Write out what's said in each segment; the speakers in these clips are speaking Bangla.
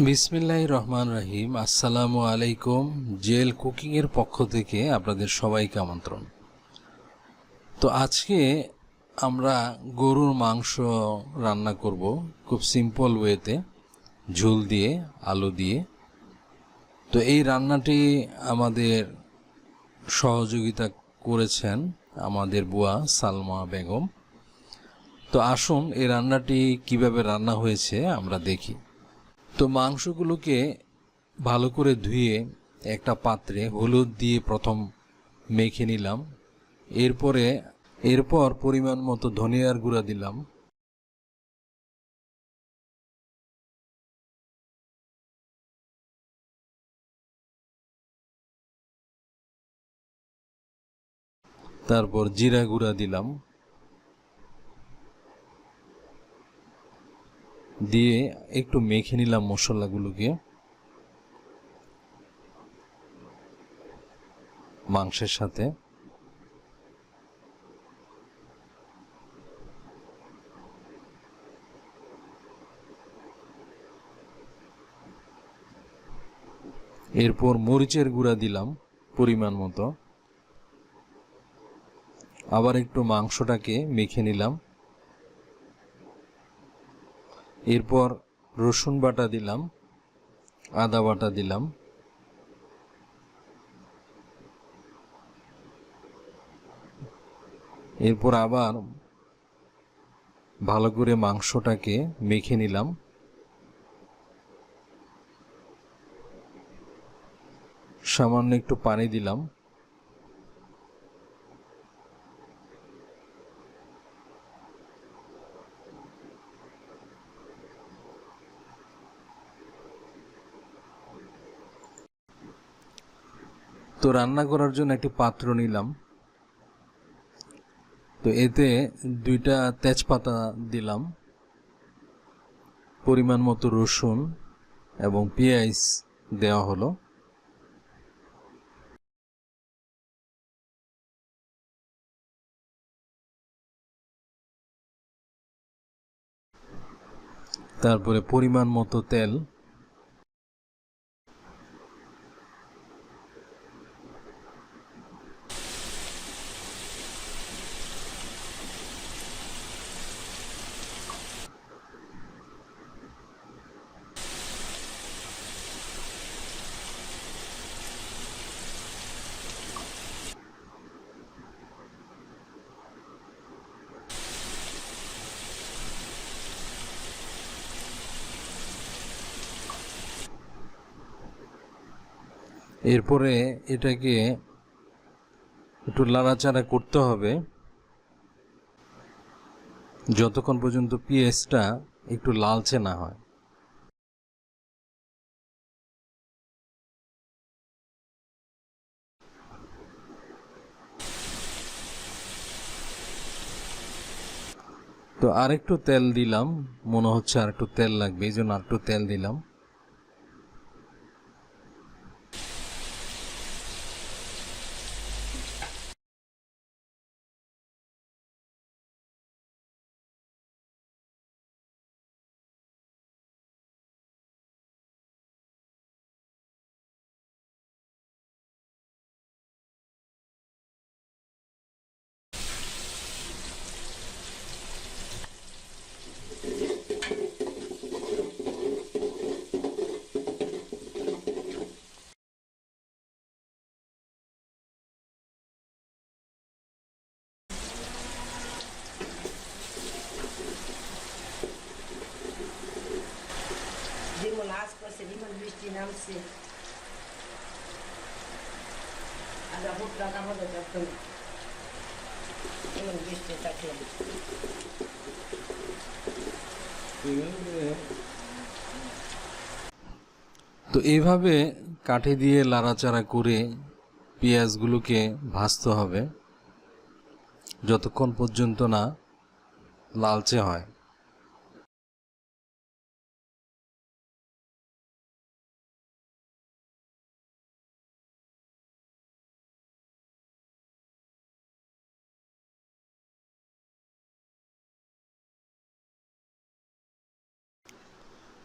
বিসমিল্লাহির রহমান রহিম। আসসালামু আলাইকুম। জেল কুকিং এর পক্ষ থেকে আপনাদের সবাইকে আমন্ত্রণ। তো আজকে আমরা গরুর মাংস রান্না করব খুব সিম্পল ওয়েতে, ঝোল দিয়ে, আলু দিয়ে। তো এই রান্নাটি আমাদের সহযোগিতা করেছেন আমাদের বুয়া সালমা বেগম। তো আসুন এই রান্নাটি কিভাবে রান্না হয়েছে আমরা দেখি। তো মাংসগুলোকে ভালো করে ধুয়ে একটা পাত্রে হলুদ দিয়ে প্রথম মেখে নিলাম। এরপর পরিমাণ মতো ধনিয়ার গুঁড়া দিলাম, তারপর জিরা গুঁড়া দিলাম, দিয়ে একটু মেখে নিলাম মশলাগুলোকে মাংসের সাথে। এরপর মরিচের গুঁড়া দিলাম পরিমাণ মতো, আবার একটু মাংসটাকে মেখে নিলাম। এরপর রসুন বাটা দিলাম, আদা বাটা দিলাম, এরপর আবার ভালো করে মাংসটাকে মেখে নিলাম। সামান্য একটু পানি দিলাম। তো রান্না করার জন্য একটি পাত্র নিলাম। তো এতে 2টা তেজপাতা দিলাম, পরিমাণ মতো রসুন এবং পেঁয়াজ দেওয়া হলো। তারপরে পরিমাণ মতো তেল, এরপরে এটাকে একটু নাড়াচাড়া করতে হবে যতক্ষণ পর্যন্ত পেঁয়াজটা একটু লালচে না হয়। তো আরেকটু তেল দিলাম, মনে হচ্ছে আরেকটু তেল লাগবে, এই জন্য আরেকটু তেল দিলাম। যেমন আজ করছে যেমন বৃষ্টি নামছে আদা ভোট রাখা হবে যখন এমন বৃষ্টি থাকলে তো এইভাবে কাঠি দিয়ে লাড়াচাড়া করে পেঁয়াজগুলোকে ভাজতে হবে যতক্ষণ পর্যন্ত না লালচে হয়।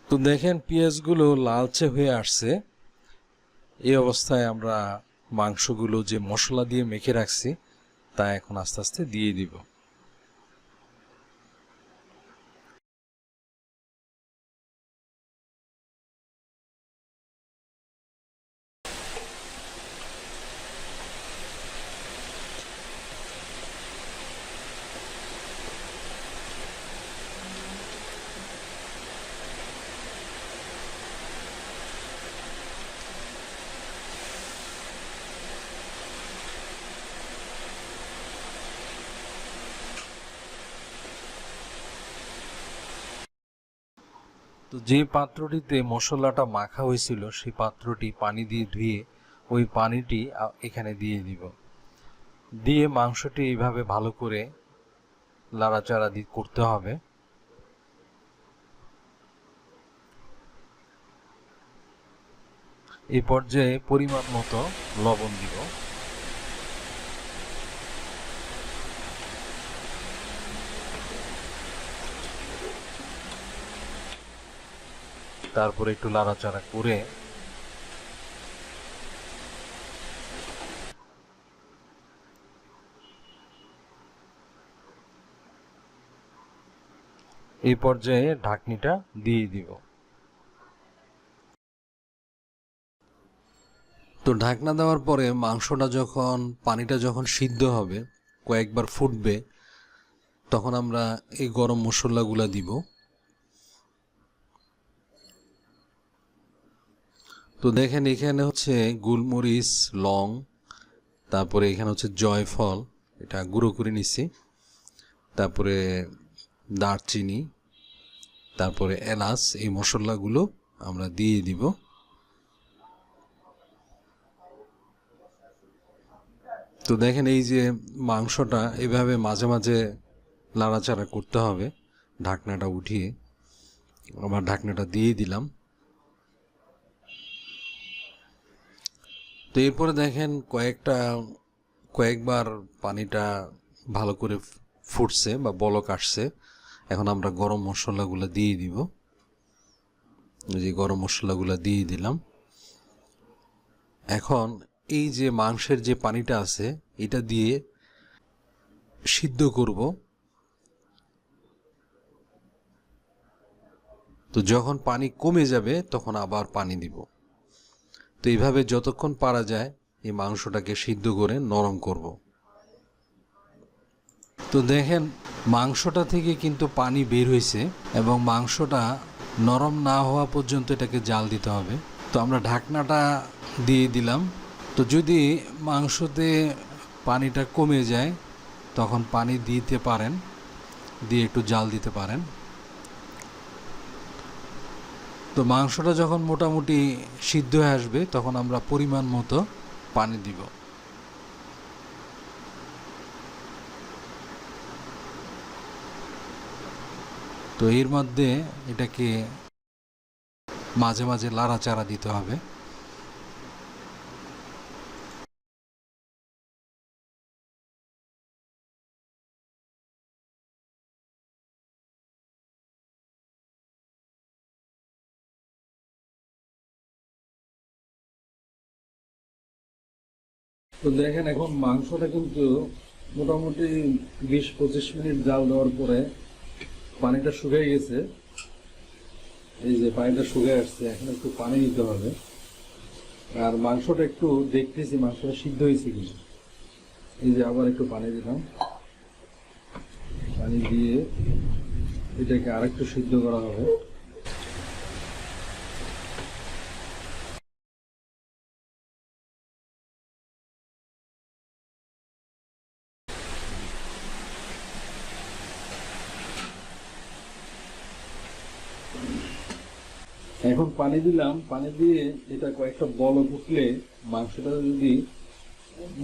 তো তো দেখেন পেঁয়াজগুলো লালচে হয়ে আসছে। এই অবস্থায় আমরা মাংসগুলো যে মশলা দিয়ে মেখে রাখছি তা এখন আস্তে আস্তে দিয়ে দিব। তো যে পাত্রটিতে মশলাটা মাখা হয়েছিল সেই পাত্রটি পানি দিয়ে ধুয়ে ওই পানিটি এখানে দিয়ে দিব। দিয়ে মাংসটি এইভাবে ভালো করে লাড়াচাড়া করতে হবে। এই পর্যায়ে পরিমাণ মতো লবণ দিব। তারপরে একটু লাড়াচাড়া করে এই পর্যায়ে ঢাকনিটা দিয়ে দিব। তো ঢাকনা দেওয়ার পরে মাংসটা যখন পানিটা যখন সিদ্ধ হবে, কয়েকবার ফুটবে, তখন আমরা এই গরম মশলাগুলা দিব। তো দেখেন এখানে হচ্ছে গোলমরিচ, লং, তারপরে এখানে হচ্ছে জয়ফল, এটা গুঁড়ো করে নিছি, তারপরে দারচিনি, তারপরে এলাচ, এই মশলাগুলো আমরা দিয়ে দিব। তো দেখেন এই যে মাংসটা এভাবে মাঝে মাঝে লাড়াচাড়া করতে হবে। ঢাকনাটা উঠিয়ে আবার ঢাকনাটা দিয়ে দিলাম। তো এরপরে দেখেন কয়েকবার পানিটা ভালো করে ফুটছে বা বলক আসছে। এখন আমরা গরম মশলাগুলো দিয়ে দিব। যে গরম মশলাগুলো দিয়ে দিলাম। এখন এই যে মাংসের যে পানিটা আছে এটা দিয়ে সিদ্ধ করব। তো যখন পানি কমে যাবে তখন আবার পানি দিব। তো এইভাবে যতক্ষণ পারা যায় এই মাংসটাকে সিদ্ধ করে নরম করব। তো দেখেন মাংসটা থেকে কিন্তু পানি বের হয়েছে এবং মাংসটা নরম না হওয়া পর্যন্ত এটাকে জাল দিতে হবে। তো আমরা ঢাকনাটা দিয়ে দিলাম। তো যদি মাংসতে পানিটা কমে যায় তখন পানি দিতে পারেন, দিয়ে একটু জাল দিতে পারেন। তো মাংসটা যখন মোটামুটি সিদ্ধ হয়ে আসবে তখন আমরা পরিমাণ মতো পানি দিব। তো এর মধ্যে এটাকে মাঝে মাঝে লাড়াচাড়া দিতে হবে। তো দেখেন এখন মাংসটা কিন্তু মোটামুটি 20-25 মিনিট জাল দেওয়ার পরে পানিটা শুকিয়ে গেছে। এই যে পানিটা শুকিয়ে আসছে, এখন একটু পানি দিতে হবে। আর মাংসটা একটু দেখতেছি মাংসটা সিদ্ধ হয়েছে কিনা। এই যে আবার একটু পানি দিলাম। পানি দিয়ে এটাকে আরেকটু সিদ্ধ করা হবে। এখন পানি দিলাম, পানি দিয়ে এটা কয়েকটা বলক উঠলে মাংসটা যদি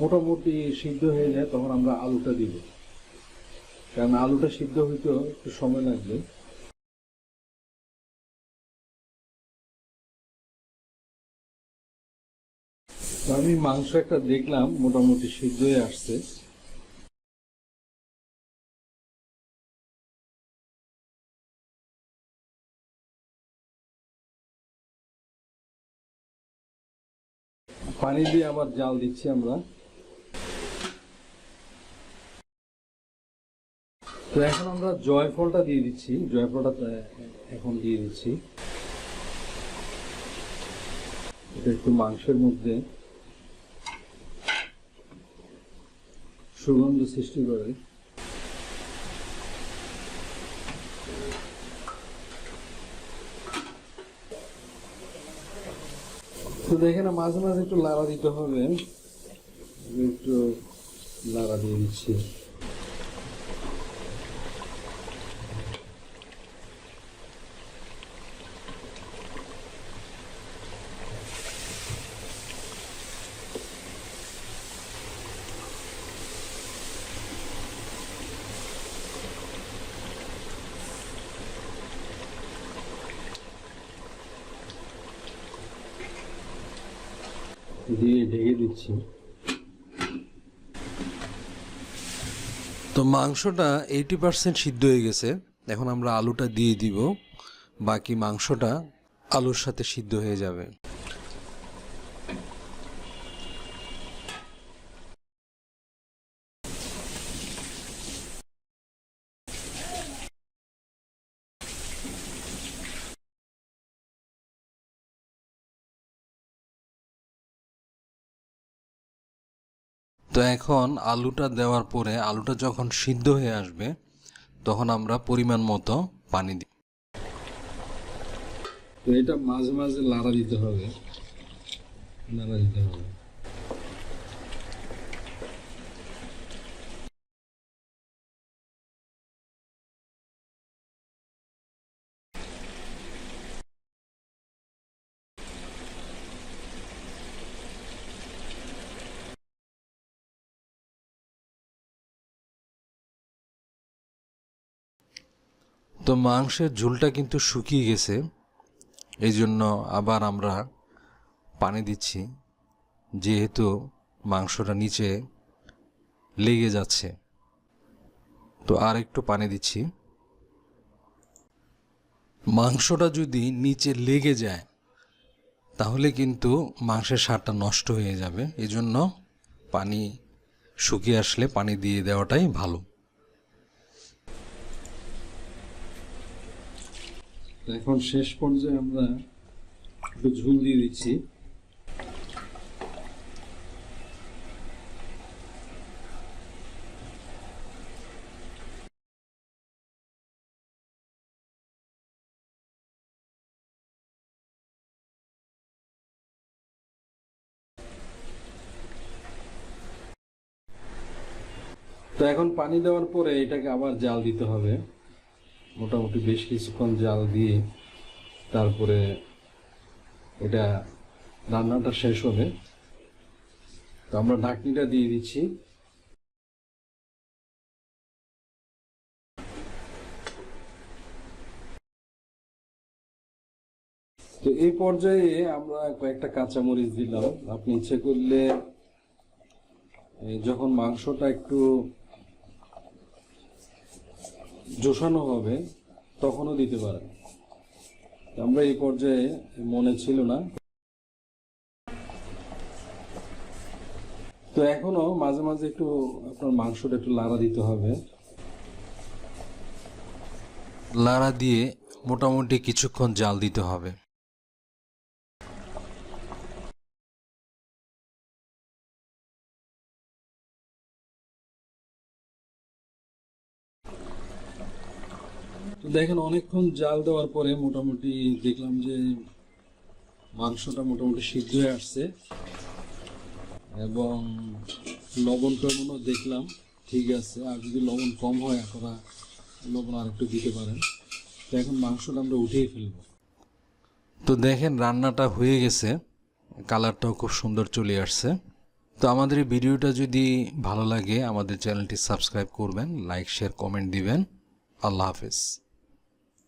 মোটামুটি সিদ্ধ হয়ে যায় তখন আমরা আলুটা দিব। কারণ আলুটা সিদ্ধ হইতেও একটু সময় লাগবে। তো আমি মাংস একটা দেখলাম মোটামুটি সিদ্ধ হয়ে আসছে। পানি দিয়ে আবার জাল দিচ্ছি আমরা। তো এখন আমরা জয়ফলটা দিয়ে দিচ্ছি, জয়ফলটা এখন দিয়ে দিচ্ছি। এটা একটু মাংসের মধ্যে সুগন্ধ সৃষ্টি করে। তো দেখেন মাঝে মাঝে একটু লাড়া দিতে হবে, একটু লাড়া দিয়ে দিচ্ছি। দিয়ে ঢেকে দিচ্ছি। তো মাংসটা 80% সিদ্ধ হয়ে গেছে। এখন আমরা আলুটা দিয়ে দিব, বাকি মাংসটা আলুর সাথে সিদ্ধ হয়ে যাবে। তো এখন আলুটা দেওয়ার পরে আলুটা যখন সিদ্ধ হয়ে আসবে তখন আমরা পরিমাণ মতো পানি দিই। তো এটা মাঝে মাঝে লাড়া দিতে হবে, নাড়া দিতে হবে। তো মাংসের ঝোলটা কিন্তু শুকিয়ে গেছে, এই জন্য আবার আমরা পানি দিচ্ছি, যেহেতু মাংসটা নিচে লেগে যাচ্ছে। তো আর একটু পানি দিচ্ছি। মাংসটা যদি নিচে লেগে যায় তাহলে কিন্তু মাংসের স্বাদটা নষ্ট হয়ে যাবে, এই জন্য পানি শুকিয়ে আসলে পানি দিয়ে দেওয়াটাই ভালো। এখন শেষ পর্যায়ে আমরা একটু ঝোল দিয়ে দিচ্ছি। তো এখন পানি দেওয়ার পরে এটাকে আবার জাল দিতে হবে, মোটামুটি বেশ কিছুক্ষণ জাল দিয়ে তারপরে এটা রান্নাটা শেষ হবে। তো আমরা ঢাকনিটা দিয়ে দিচ্ছি। তো এই পর্যায়ে আমরা কয়েকটা কাঁচামরিচ দিলাম। আপনি ইচ্ছে করলে যখন মাংসটা একটু জোসানো হবে তখনও দিতে পারেন। আমরা এই পর্যায়ে মনে ছিল না। তো এখনো মাঝে মাঝে একটু আপনার মাংসটা একটু লাড়া দিতে হবে। লাড়া দিয়ে মোটামুটি কিছুক্ষণ জাল দিতে হবে। তো দেখেন অনেকক্ষণ জাল দেওয়ার পরে মোটামুটি দেখলাম যে মাংসটা মোটামুটি সিদ্ধ হয়ে আসছে এবং লবণ টবণও দেখলাম ঠিক আছে। আর যদি লবণ কম হয় আপনারা লবণ আর একটু দিতে পারেন। তো এখন মাংসটা আমরা উঠিয়ে ফেলবো। তো দেখেন রান্নাটা হয়ে গেছে, কালারটাও খুব সুন্দর চলে আসছে। তো আমাদের এই ভিডিওটা যদি ভালো লাগে আমাদের চ্যানেলটি সাবস্ক্রাইব করবেন, লাইক শেয়ার কমেন্ট দিবেন। আল্লাহ হাফেজ।